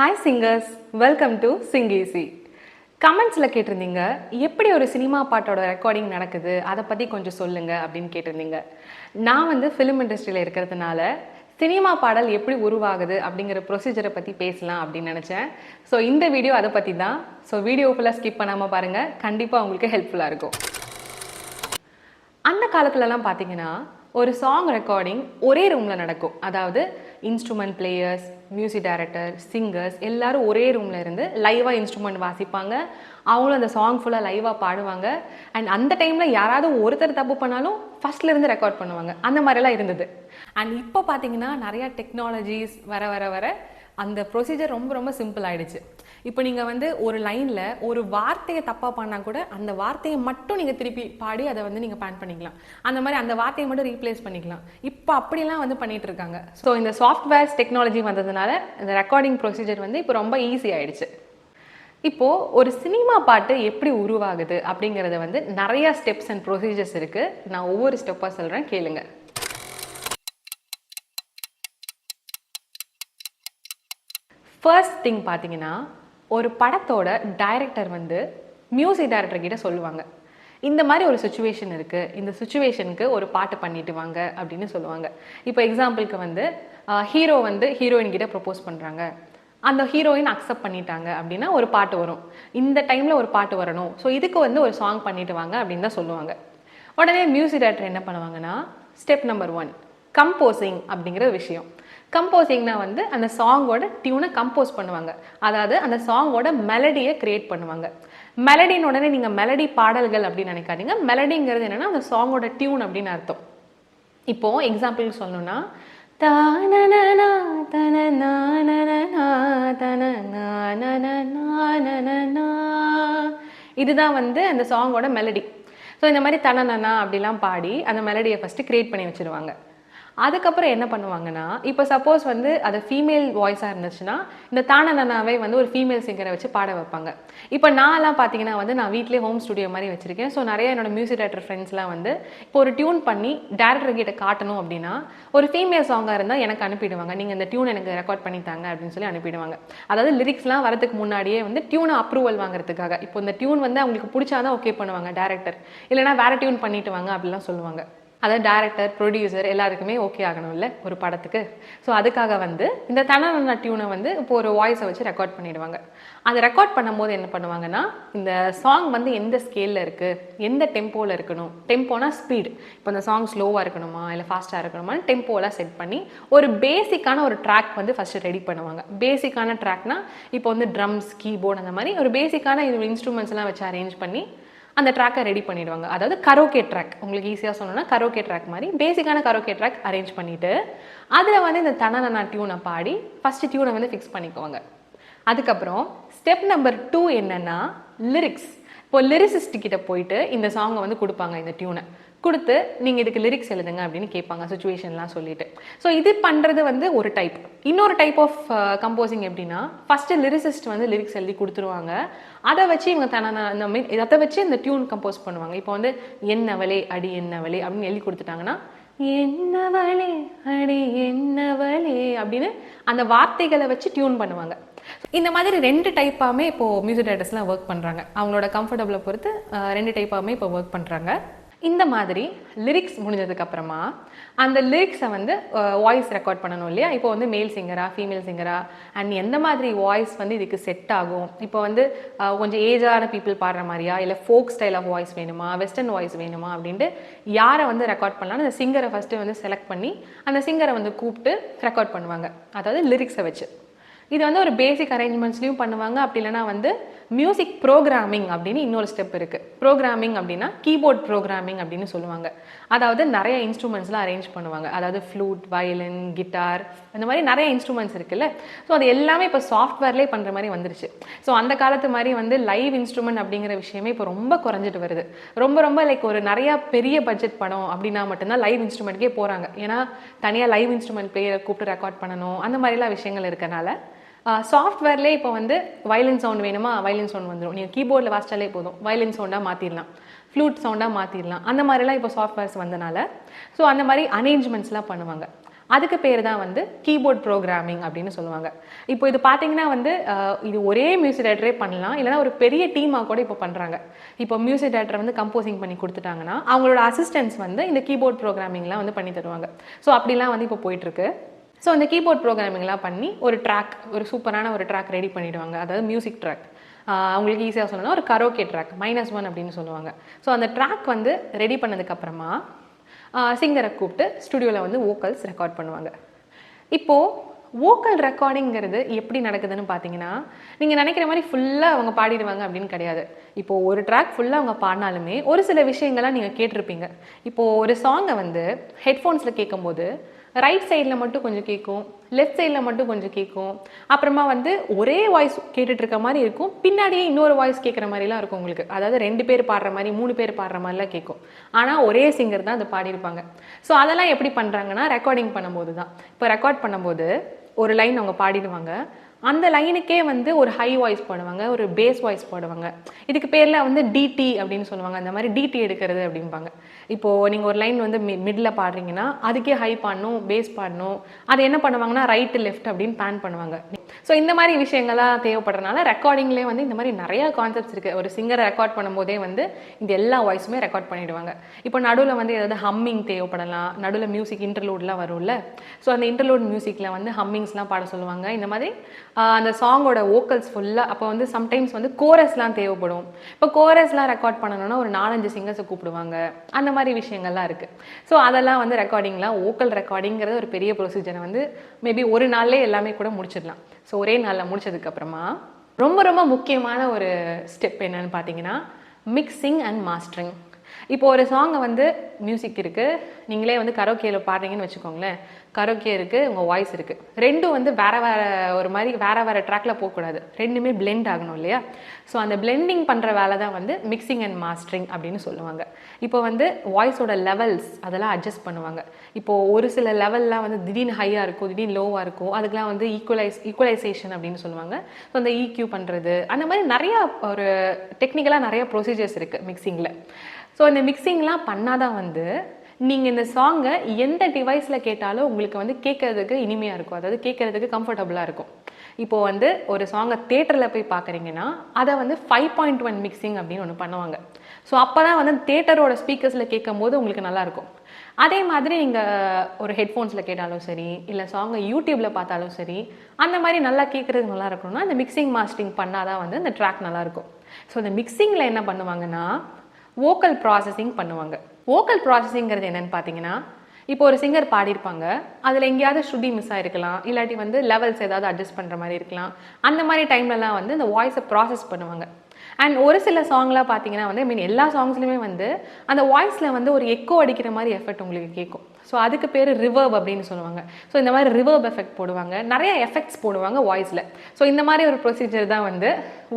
Hi singers, welcome to Sing Easy. கமெண்ட்ஸ்ல கேட்டிருந்தீங்க எப்படி ஒரு சினிமா பாட்டோட ரெக்கார்டிங் நடக்குது அதை பற்றி கொஞ்சம் சொல்லுங்க அப்படின்னு கேட்டிருந்தீங்க. நான் வந்து ஃபிலிம் இண்டஸ்ட்ரியில் இருக்கிறதுனால சினிமா பாடல் எப்படி உருவாகுது அப்படிங்கிற ப்ரொசீஜரை பற்றி பேசலாம் அப்படின்னு நினச்சேன். ஸோ இந்த வீடியோ அதை பற்றி தான். ஸோ வீடியோ ஃபுல்லாக ஸ்கிப் பண்ணாமல் பாருங்கள், கண்டிப்பாக உங்களுக்கு ஹெல்ப்ஃபுல்லாக இருக்கும். அந்த காலத்துலலாம் பார்த்தீங்கன்னா ஒரு சாங் ரெக்கார்டிங் ஒரே ரூமில் நடக்கும். அதாவது instrument players, music director, singers எல்லாரும் ஒரே ரூமில் இருந்து லைவாக இன்ஸ்ட்ருமெண்ட் வாசிப்பாங்க. அவங்களும் அந்த சாங் ஃபுல்லாக லைவாக பாடுவாங்க. அண்ட் அந்த டைமில் யாராவது ஒருத்தர் தப்பு பண்ணாலும் ஃபஸ்ட்லேருந்து ரெக்கார்ட் பண்ணுவாங்க. அந்த மாதிரிலாம் இருந்தது. அண்ட் இப்போ பார்த்தீங்கன்னா நிறையா டெக்னாலஜிஸ் வர வர வர அந்த ப்ரொசீஜர் ரொம்ப ரொம்ப சிம்பிள் ஆகிடுச்சு. இப்போ நீங்கள் வந்து ஒரு லைனில் ஒரு வார்த்தையை தப்பாக பண்ணால் கூட அந்த வார்த்தையை மட்டும் நீங்கள் திருப்பி பாடி அதை வந்து நீங்கள் பேன் பண்ணிக்கலாம். அந்த மாதிரி அந்த வார்த்தையை மட்டும் ரீப்ளேஸ் பண்ணிக்கலாம். இப்போ அப்படிலாம் வந்து பண்ணிட்டு இருக்காங்க. ஸோ இந்த சாஃப்ட்வேர்ஸ் டெக்னாலஜி வந்ததுனால இந்த ரெக்கார்டிங் ப்ரொசீஜர் வந்து இப்போ ரொம்ப ஈஸி ஆகிடுச்சு. இப்போது ஒரு சினிமா பாட்டு எப்படி உருவாகுது அப்படிங்கிறத வந்து நிறையா ஸ்டெப்ஸ் அண்ட் ப்ரொசீஜர்ஸ் இருக்குது. நான் ஒவ்வொரு ஸ்டெப்பாக சொல்கிறேன், கேளுங்க. ஃபர்ஸ்ட் திங் பார்த்தீங்கன்னா, ஒரு படத்தோட டைரக்டர் வந்து மியூசிக் டைரக்டர் கிட்ட சொல்லுவாங்க, இந்த மாதிரி ஒரு சுச்சுவேஷன் இருக்குது, இந்த சுச்சுவேஷனுக்கு ஒரு பாட்டு பண்ணிட்டு வாங்க அப்படின்னு சொல்லுவாங்க. இப்போ எக்ஸாம்பிளுக்கு வந்து ஹீரோ வந்து ஹீரோயின் கிட்ட ப்ரப்போஸ் பண்ணுறாங்க, அந்த ஹீரோயின் அக்செப்ட் பண்ணிட்டாங்க அப்படின்னா ஒரு பாட்டு வரும். இந்த டைமில் ஒரு பாட்டு வரணும், ஸோ இதுக்கு வந்து ஒரு சாங் பண்ணிட்டு வாங்க அப்படின்னு தான் சொல்லுவாங்க. உடனே மியூசிக் டைரக்டர் என்ன பண்ணுவாங்கன்னா, ஸ்டெப் நம்பர் 1 கம்போசிங் அப்படிங்கிற விஷயம். கம்போசிங்னா வந்து அந்த சாங்கோட டியூனை கம்போஸ் பண்ணுவாங்க. அதாவது அந்த சாங்கோட மெலடியை கிரியேட் பண்ணுவாங்க. மெலடின்னு உடனே நீங்கள் மெலடி பாடல்கள் அப்படின்னு நினைக்காதீங்க. மெலடிங்கிறது என்னன்னா அந்த சாங்கோட டியூன் அப்படின்னு அர்த்தம். இப்போ எக்ஸாம்பிள் சொல்லணும்னா, இதுதான் வந்து அந்த சாங்கோட மெலடி. ஸோ இந்த மாதிரி தனனா அப்படிலாம் பாடி அந்த மெலடியை ஃபஸ்ட்டு கிரியேட் பண்ணி வச்சுருவாங்க. அதுக்கப்புறம் என்ன பண்ணுவாங்கன்னா, இப்போ சப்போஸ் வந்து அது ஃபீமேல் வாய்ஸாக இருந்துச்சுன்னா இந்த தானனாவே வந்து ஒரு ஃபீமேல் சிங்கரை வச்சு பாட வைப்பாங்க. இப்போ நான்லாம் பார்த்தீங்கன்னா வந்து நான் வீட்டிலே ஹோம் ஸ்டுடியோ மாதிரி வச்சுருக்கேன். ஸோ நிறைய என்னோட மியூசிக் டைரக்டர் ஃப்ரெண்ட்ஸ்லாம் வந்து இப்போ ஒரு டியூன் பண்ணி டேரக்டர் கிட்ட காட்டணும் அப்படின்னா ஒரு ஃபீமேல் சாங்காக இருந்தால் எனக்கு அனுப்பிடுவாங்க, நீங்கள் இந்த டியூன் எனக்கு ரெக்கார்ட் பண்ணித்தாங்க அப்படின்னு சொல்லி அனுப்பிடுவாங்க. அதாவது லிரிக்ஸ்லாம் வரதுக்கு முன்னாடியே வந்து டியூனை அப்ரூவல் வாங்குறதுக்காக. இப்போ இந்த டியூன் வந்து அவங்களுக்கு பிடிச்சாதான் ஓகே பண்ணுவாங்க டேரக்டர், இல்லைனா வேற டியூன் பண்ணிட்டு வாங்க அப்படிலாம் சொல்லுவாங்க. அதாவது டேரக்டர், ப்ரொடியூசர் எல்லாருக்குமே ஓகே ஆகணும் இல்லை ஒரு படத்துக்கு. ஸோ அதுக்காக வந்து இந்த தனனா டியூனை வந்து இப்போ ஒரு வாய்ஸை வச்சு ரெக்கார்ட் பண்ணிடுவாங்க. அதை ரெக்கார்ட் பண்ணும்போது என்ன பண்ணுவாங்கன்னா, இந்த சாங் வந்து எந்த ஸ்கேலில் இருக்குது, எந்த டெம்போவில் இருக்கணும், டெம்போனா ஸ்பீடு, இப்போ இந்த சாங் ஸ்லோவாக இருக்கணுமா இல்லை ஃபாஸ்ட்டாக இருக்கணுமான்னு டெம்போலாம் செட் பண்ணி ஒரு பேசிக்கான ஒரு ட்ராக் வந்து ஃபஸ்ட்டு ரெடி பண்ணுவாங்க. பேசிக்கான ட்ராக்னா இப்போ வந்து ட்ரம்ஸ், கீபோர்டு அந்த மாதிரி ஒரு பேசிக்கான இன்ஸ்ட்ருமெண்ட்ஸ்லாம் வச்சு அரேஞ்ச் பண்ணி அந்த ட்ராக்கை ரெடி பண்ணிடுவாங்க. அதாவது கரோக்கே ட்ராக், உங்களுக்கு ஈஸியாக சொல்லணும்னா கரோக்கே ட்ராக் மாதிரி பேசிக்கான கரோக்கே ட்ராக் அரேஞ்ச் பண்ணிவிட்டு அதில் வந்து இந்த தனனா டியூனை பாடி ஃபஸ்ட்டு டியூனை வந்து ஃபிக்ஸ் பண்ணிக்குவாங்க. அதுக்கப்புறம் ஸ்டெப் நம்பர் 2 என்னென்னா லிரிக்ஸ். இப்போ லிரிசிஸ்ட் கிட்ட போயிட்டு இந்த சாங்கை வந்து கொடுப்பாங்க, இந்த டியூனை கொடுத்து நீங்கள் இதுக்கு லிரிக்ஸ் எழுதுங்க அப்படின்னு கேட்பாங்க, சுச்சுவேஷன்லாம் சொல்லிட்டு. ஸோ இது பண்ணுறது வந்து ஒரு டைப். இன்னொரு டைப் ஆஃப் கம்போசிங் எப்படின்னா, ஃபஸ்ட்டு லிரிசிஸ்ட் வந்து லிரிக்ஸ் எழுதி கொடுத்துருவாங்க. அதை வச்சு இவங்க இந்த மாதிரி அதை வச்சு இந்த டியூன் கம்போஸ் பண்ணுவாங்க. இப்போ வந்து என்னவளே அடி என்னவளே அப்படின்னு எழுதி கொடுத்துட்டாங்கன்னா, என்னவளே அடி என்னவளே அப்படின்னு அந்த வார்த்தைகளை வச்சு டியூன் பண்ணுவாங்க. இந்த மாதிரி 2 டைப்பாமே இப்போது மியூசிக் டைரக்டர்ஸ்லாம் ஒர்க் பண்ணுறாங்க. அவங்களோட கம்ஃபர்டபுளை பொறுத்து 2 டைப்பாமே இப்போ ஒர்க் பண்ணுறாங்க. இந்த மாதிரி லிரிக்ஸ் முடிஞ்சதுக்கப்புறமா அந்த லிரிக்ஸை வந்து வாய்ஸ் ரெக்கார்ட் பண்ணணும் இல்லையா. இப்போ வந்து மேல் சிங்கரா, ஃபீமேல் சிங்கரா, அண்ட் எந்த மாதிரி வாய்ஸ் வந்து இதுக்கு செட் ஆகும், இப்போ வந்து கொஞ்சம் ஏஜான பீப்புள் பாடுற மாதிரியா இல்லை ஃபோக் ஸ்டைல் ஆஃப் வாய்ஸ் வேணுமா, வெஸ்டர்ன் வாய்ஸ் வேணுமா அப்படின்ட்டு யாரை வந்து ரெக்கார்ட் பண்ணலான்னு அந்த சிங்கரை ஃபஸ்ட்டு வந்து செலக்ட் பண்ணி அந்த சிங்கரை வந்து கூப்பிட்டு ரெக்கார்ட் பண்ணுவாங்க, அதாவது லிரிக்ஸை வச்சு. இது வந்து ஒரு பேசிக் அரேஞ்ச்மெண்ட்ஸ்லையும் பண்ணுவாங்க. அப்படி இல்லைனா வந்து மியூசிக் ப்ரோக்ராமிங் அப்படின்னு இன்னொரு ஸ்டெப் இருக்குது. ப்ரோக்ராமிங் அப்படின்னா கீபோர்ட் ப்ரோக்ராமிங் அப்படின்னு சொல்லுவாங்க. அதாவது நிறைய இன்ஸ்ட்ருமெண்ட்ஸ்லாம் அரேஞ்ச் பண்ணுவாங்க. அதாவது ஃப்ளூட், வயலின், கிட்டார், அந்த மாதிரி நிறைய இன்ஸ்ட்ருமெண்ட்ஸ் இருக்குல்ல. ஸோ அது எல்லாமே இப்போ சாஃப்ட்வேர்லேயே பண்ணுற மாதிரி வந்துருச்சு. ஸோ அந்த காலத்து மாதிரி வந்து லைவ் இன்ஸ்ட்ருமெண்ட் அப்படிங்கிற விஷயமே இப்போ ரொம்ப குறைஞ்சிட்டு வருது. ரொம்ப லைக் ஒரு நிறையா பெரிய பட்ஜெட் படம் அப்படின்னா மட்டும்தான் லைவ் இன்ஸ்ட்ருமெண்ட்கே போகிறாங்க. ஏன்னா தனியாக லைவ் இன்ஸ்ட்ருமெண்ட் பிளேயரை கூப்பிட்டு ரெக்கார்ட் பண்ணணும், அந்த மாதிரிலாம் விஷயங்கள் இருக்கனால சாஃப்ட்வேர்லேயே இப்போ வந்து வயலின் சவுண்ட் வேணுமா, வயலின் சவுண்ட் வந்துடும். நீங்கள் கீபோர்டில் வாசிச்சாலே போதும், வயலின் சவுண்டாக மாற்றிடலாம், ஃப்ளூட் சவுண்டாக மாற்றிடலாம். அந்த மாதிரிலாம் இப்போ சாஃப்ட்வேர்ஸ் வந்தனால ஸோ அந்த மாதிரி அரேஞ்ச்மெண்ட்ஸ்லாம் பண்ணுவாங்க. அதுக்கு பேர் தான் வந்து கீபோர்ட் ப்ரோக்ராமிங் அப்படின்னு சொல்லுவாங்க. இப்போ இது பார்த்தீங்கன்னா வந்து இது ஒரே மியூசிக் டைரக்டரே பண்ணலாம், இல்லைனா ஒரு பெரிய டீமாக கூட இப்போ பண்ணுறாங்க. இப்போ மியூசிக் டைரக்டர் வந்து கம்போசிங் பண்ணி கொடுத்துட்டாங்கன்னா அவங்களோட அசிஸ்டன்ஸ் வந்து இந்த கீபோர்ட் ப்ரோக்ராமிங்லாம் வந்து பண்ணி தருவாங்க. ஸோ அப்படிலாம் வந்து இப்போ போயிட்டுருக்கு. ஸோ அந்த கீபோர்ட் ப்ரோக்ராமிங்லாம் பண்ணி ஒரு ட்ராக், ஒரு சூப்பரான ஒரு ட்ராக் ரெடி பண்ணிவிடுவாங்க. அதாவது மியூசிக் ட்ராக், அவங்களுக்கு ஈஸியாக சொல்லணும்னா ஒரு கரோக்கே ட்ராக் -1 அப்படின்னு சொல்லுவாங்க. ஸோ அந்த ட்ராக் வந்து ரெடி பண்ணதுக்கப்புறமா சிங்கரை கூப்பிட்டு ஸ்டுடியோவில் வந்து வோக்கல்ஸ் ரெக்கார்ட் பண்ணுவாங்க. இப்போது வோக்கல் ரெக்கார்டிங்கிறது எப்படி நடக்குதுன்னு பார்த்தீங்கன்னா, நீங்கள் நினைக்கிற மாதிரி ஃபுல்லாக அவங்க பாடிடுவாங்க அப்படின்னு கிடையாது. இப்போது ஒரு ட்ராக் ஃபுல்லாக அவங்க பாடினாலுமே ஒரு சில விஷயங்கள்லாம் நீங்கள் கேட்டிருப்பீங்க. இப்போது ஒரு சாங்கை வந்து ஹெட்ஃபோன்ஸில் கேட்கும்போது ரைட் சைடில் மட்டும் கொஞ்சம் கேட்கும், லெஃப்ட் சைடில் மட்டும் கொஞ்சம் கேட்கும். அப்புறமா வந்து ஒரே வாய்ஸ் கேட்டுட்டு இருக்க மாதிரி இருக்கும், பின்னாடியே இன்னொரு வாய்ஸ் கேட்குற மாதிரிலாம் இருக்கும் உங்களுக்கு. அதாவது 2 பேர் பாடுற மாதிரி, 3 பேர் பாடுற மாதிரிலாம் கேட்கும். ஆனால் ஒரே சிங்கர் தான் அதை பாடியிருப்பாங்க. ஸோ அதெல்லாம் எப்படி பண்ணுறாங்கன்னா, ரெக்கார்டிங் பண்ணும்போது தான். இப்போ ரெக்கார்ட் பண்ணும்போது ஒரு லைன் அவங்க பாடிடுவாங்க, அந்த லைனுக்கே வந்து ஒரு ஹை வாய்ஸ் போடுவாங்க, ஒரு பேஸ் வாய்ஸ் போடுவாங்க. இதுக்கு பேரில் வந்து டிடி அப்படின்னு சொல்லுவாங்க. அந்த மாதிரி டிடி எடுக்கிறது அப்படிம்பாங்க. இப்போது நீங்கள் ஒரு லைன் வந்து மிடில் பாடுறீங்கன்னா அதுக்கே ஹை பாடணும், பேஸ் பாடணும். அது என்ன பண்ணுவாங்கன்னா ரைட்டு லெஃப்ட் அப்படின்னு பேன் பண்ணுவாங்க. ஸோ இந்த மாதிரி விஷயங்கள்லாம் தேவைப்படுறதுனால ரெக்கார்டிங்லேயே வந்து இந்த மாதிரி நிறையா கான்செப்ட்ஸ் இருக்குது. ஒரு சிங்கரை ரெக்கார்ட் பண்ணும்போதே வந்து இந்த எல்லா வாய்ஸுமே ரெக்கார்ட் பண்ணிவிடுவாங்க. இப்போ நடுவில் வந்து ஏதாவது ஹம்மிங் தேவைப்படலாம், நடுவில் மியூசிக் இன்டர்லூட்லாம் வரும்ல. ஸோ அந்த இன்டர்லூட் மியூசிக்கில் வந்து ஹம்மிங்ஸ்லாம் பாட சொல்லுவாங்க. இந்த மாதிரி அந்த சாங்கோட வோக்கல்ஸ் ஃபுல்லாக. அப்போ வந்து சம்டைம்ஸ் வந்து கோரஸ்லாம் தேவைப்படும். இப்போ கோரஸ்லாம் ரெக்கார்ட் பண்ணணும்னா ஒரு 4-5 சிங்கர்ஸை கூப்பிடுவாங்க. அந்த மாதிரி விஷயங்கள்லாம் இருக்குது. ஸோ அதெல்லாம் வந்து ரெக்கார்டிங்லாம், வோக்கல் ரெக்கார்டிங்கிறது ஒரு பெரிய ப்ரொசீஜரை வந்து மேபி ஒரு நாள்லேயே எல்லாமே கூட முடிச்சிடலாம். ஸோ ஒரே நாளில் முடிச்சதுக்கப்புறமா ரொம்ப ரொம்ப முக்கியமான ஒரு ஸ்டெப் என்னன்னு பார்த்தீங்கன்னா, மிக்சிங் அண்ட் மாஸ்டரிங். இப்போ ஒரு சாங்கை வந்து மியூசிக் இருக்குது, நீங்களே வந்து கரோக்கியில் பாடுறீங்கன்னு வச்சுக்கோங்களேன். கரோக்கே இருக்குது, உங்கள் வாய்ஸ் இருக்குது, ரெண்டும் வந்து வேறு வேறு ஒரு மாதிரி வேறு வேறு ட்ராக்கில் போகக்கூடாது, ரெண்டுமே பிளெண்ட் ஆகணும் இல்லையா? ஸோ அந்த பிளெண்டிங் பண்ணுற வேலை தான் வந்து மிக்சிங் அண்ட் மாஸ்டரிங் அப்படின்னு சொல்லுவாங்க. இப்போ வந்து வாய்ஸோட லெவல்ஸ் அதெல்லாம் அட்ஜஸ்ட் பண்ணுவாங்க. இப்போது ஒரு சில லெவல்லாம் வந்து திடீர்னு ஹையாக இருக்கும், திடீர்னு லோவாக இருக்கும். அதுக்கெலாம் வந்து ஈக்குவலைசேஷன் அப்படின்னு சொல்லுவாங்க. ஸோ அந்த EQ பண்ணுறது, அந்த மாதிரி நிறையா ஒரு டெக்னிக்கலாக நிறையா ப்ரொசீஜர்ஸ் இருக்குது மிக்சிங்கில். ஸோ இந்த மிக்சிங்லாம் பண்ணாதான் வந்து நீங்கள் இந்த சாங்கை எந்த டிவைஸில் கேட்டாலும் உங்களுக்கு வந்து கேட்குறதுக்கு இனிமையாக இருக்கும், அதாவது கேட்குறதுக்கு கம்ஃபர்டபுளாக இருக்கும். இப்போது வந்து ஒரு சாங்கை தேட்டரில் போய் பார்க்குறீங்கன்னா அதை வந்து 5.1 மிக்சிங் அப்படின்னு ஒன்று பண்ணுவாங்க. ஸோ அப்போ தான் வந்து தேட்டரோட ஸ்பீக்கர்ஸில் கேட்கும் போது உங்களுக்கு நல்லாயிருக்கும். அதே மாதிரி நீங்கள் ஒரு ஹெட்ஃபோன்ஸில் கேட்டாலும் சரி, இல்லை சாங்கை யூடியூப்பில் பார்த்தாலும் சரி, அந்த மாதிரி நல்லா கேட்குறதுக்கு நல்லா இருக்கணும்னா இந்த மிக்சிங் மாஸ்டரிங் பண்ணால் தான் வந்து இந்த ட்ராக் நல்லாயிருக்கும். ஸோ இந்த மிக்சிங்கில் என்ன பண்ணுவாங்கன்னா, வோக்கல் ப்ராசஸிங் பண்ணுவாங்க. வோக்கல் ப்ராசஸிங்கிறது என்னென்னு பார்த்தீங்கன்னா, இப்போ ஒரு சிங்கர் பாடியிருப்பாங்க, அதில் எங்கேயாவது ஸ்ருதி மிஸ் ஆகிருக்கலாம், இல்லாட்டி வந்து லெவல்ஸ் ஏதாவது அட்ஜஸ்ட் பண்ணுற மாதிரி இருக்கலாம். அந்த மாதிரி டைம்லலாம் வந்து இந்த வாய்ஸை ப்ராசஸ் பண்ணுவாங்க. அண்ட் ஒரு சில சாங்லாம் பார்த்தீங்கன்னா வந்து எல்லா சாங்ஸ்லையுமே வந்து அந்த வாய்ஸில் வந்து ஒரு எக்கோ அடிக்கிற மாதிரி எஃபெக்ட் உங்களுக்கு கேட்கும். ஸோ அதுக்கு பேர் ரிவர்ப் அப்படின்னு சொல்லுவாங்க. ஸோ இந்த மாதிரி ரிவர்ப் எஃபெக்ட் போடுவாங்க, நிறைய எஃபெக்ட்ஸ் போடுவாங்க வாய்ஸில். ஸோ இந்த மாதிரி ஒரு ப்ரொசீஜர் தான் வந்து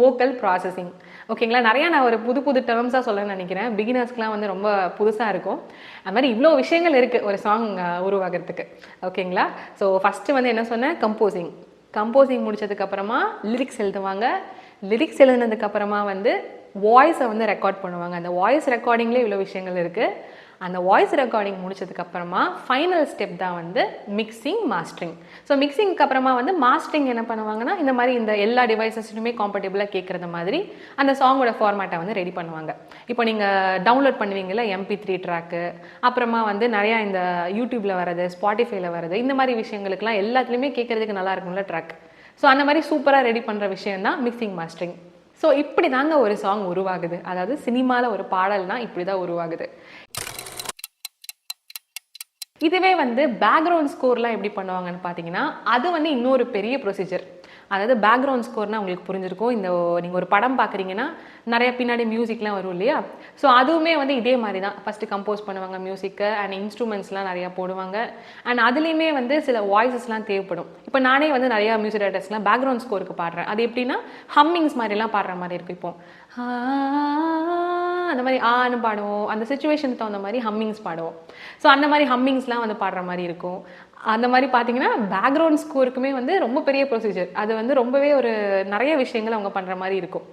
வோக்கல் ப்ராசஸிங். ஓகேங்களா? நிறையா நான் ஒரு புது புது டேர்ம்ஸாக சொல்ல நினைக்கிறேன், பிகினர்ஸ்க்குலாம் வந்து ரொம்ப புதுசாக இருக்கும். அது மாதிரி இவ்வளோ விஷயங்கள் இருக்குது ஒரு சாங் உருவாகிறதுக்கு. ஓகேங்களா? ஸோ ஃபஸ்ட்டு வந்து என்ன சொன்னேன், கம்போசிங் முடிச்சதுக்கப்புறமா லிரிக்ஸ் எழுதுவாங்க. லிரிக்ஸ் எழுதுனதுக்கப்புறமா வந்து வாய்ஸை வந்து ரெக்கார்ட் பண்ணுவாங்க. அந்த வாய்ஸ் ரெக்கார்டிங்லேயே இவ்வளோ விஷயங்கள் இருக்குது. அந்த வாய்ஸ் ரெக்கார்டிங் முடிச்சதுக்கப்புறமா ஃபைனல் ஸ்டெப் தான் வந்து மிக்சிங் மாஸ்டரிங். ஸோ மிக்சிங்க்கு அப்புறமா வந்து மாஸ்டரிங் என்ன பண்ணுவாங்கன்னா, இந்த மாதிரி இந்த எல்லா டிவைசஸ்லையுமே காம்பர்டபுளாக கேட்குறது மாதிரி அந்த சாங்கோட ஃபார்மேட்டை வந்து ரெடி பண்ணுவாங்க. இப்போ நீங்கள் டவுன்லோட் பண்ணுவீங்கள்ல MP3 ட்ராக்கு, அப்புறமா வந்து நிறையா இந்த யூடியூப்பில் வர்றது, ஸ்பாட்டிஃபைல வர்றது, இந்த மாதிரி விஷயங்களுக்குலாம் எல்லாத்துலேயுமே கேட்குறதுக்கு நல்லா இருக்கும்ல ட்ராக். ஸோ அந்த மாதிரி சூப்பராக ரெடி பண்ணுற விஷயம் தான் மிக்சிங் மாஸ்டரிங். ஸோ இப்படி தாங்க ஒரு சாங் உருவாகுது. அதாவது சினிமாவில் ஒரு பாடல்னா இப்படி தான் உருவாகுது. இதுவே வந்து பேக்ரவுண்ட் ஸ்கோர்லாம் எப்படி பண்ணுவாங்கன்னு பார்த்தீங்கன்னா, அது வந்து இன்னொரு பெரிய ப்ரொசீஜர். அதாவது பேக்ரவுண்ட் ஸ்கோர்னால் உங்களுக்கு புரிஞ்சிருக்கும். இந்த நீங்கள் ஒரு படம் பார்க்குறீங்கன்னா நிறைய பின்னாடி மியூசிக்லாம் வரும் இல்லையா? ஸோ அதுவுமே வந்து இதே மாதிரி தான். ஃபஸ்ட்டு கம்போஸ் பண்ணுவாங்க மியூசிக்கை, அண்ட் இன்ஸ்ட்ருமெண்ட்ஸ்லாம் நிறையா போடுவாங்க. அண்ட் அதுலேயுமே வந்து சில வாய்ஸஸ்லாம் தேவைப்படும். இப்போ நானே வந்து நிறையா மியூசிக் டைரக்டர்ஸ்லாம் பேக்ரவுண்ட் ஸ்கோருக்கு பாடுறேன். அது எப்படின்னா ஹம்மிங்ஸ் மாதிரிலாம் பாடுற மாதிரி இருக்கும். இப்போ அந்த மாதிரி ஆன்னு பாடுவோம், அந்த சிச்சுவேஷனுக்கு தகுந்த மாதிரி ஹம்மிங்ஸ் பாடுவோம். ஸோ அந்த மாதிரி ஹம்மிங்ஸ்லாம் வந்து பாடுற மாதிரி இருக்கும். அந்த மாதிரி பார்த்தீங்கன்னா பேக்ரவுண்ட் ஸ்கோருக்குமே வந்து ரொம்ப பெரிய ப்ரொசீஜர். அது வந்து ரொம்பவே ஒரு நிறைய விஷயங்கள் அவங்க பண்ணுற மாதிரி இருக்கும்.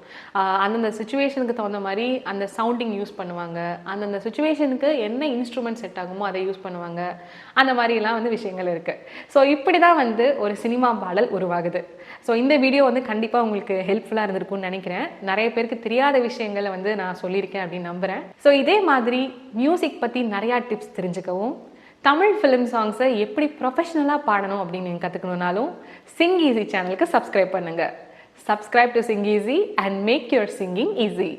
அந்தந்த சுச்சுவேஷனுக்கு தகுந்த மாதிரி அந்த சவுண்டிங் யூஸ் பண்ணுவாங்க, அந்தந்த சுச்சுவேஷனுக்கு என்ன இன்ஸ்ட்ருமெண்ட் செட் ஆகுமோ அதை யூஸ் பண்ணுவாங்க, அந்த மாதிரிலாம் வந்து விஷயங்கள் இருக்குது. ஸோ இப்படி தான் வந்து ஒரு சினிமா பாடல் உருவாகுது. ஸோ இந்த வீடியோ வந்து கண்டிப்பாக உங்களுக்கு ஹெல்ப்ஃபுல்லாக இருந்திருக்கும்னு நினைக்கிறேன். நிறைய பேருக்கு தெரியாத விஷயங்களை வந்து நான் சொல்லியிருக்கேன் அப்படின்னு நம்புகிறேன். ஸோ இதே மாதிரி மியூசிக் பற்றி நிறையா டிப்ஸ் தெரிஞ்சுக்கவும், தமிழ் ஃபிலிம் சாங்ஸை எப்படி ப்ரொஃபஷ்னலாக பாடணும் அப்படின்னு நீங்கள் கற்றுக்கணுன்னாலும் சிங் ஈஸி சேனலுக்கு சப்ஸ்கிரைப் பண்ணுங்கள். Subscribe to sing easy and make your singing easy.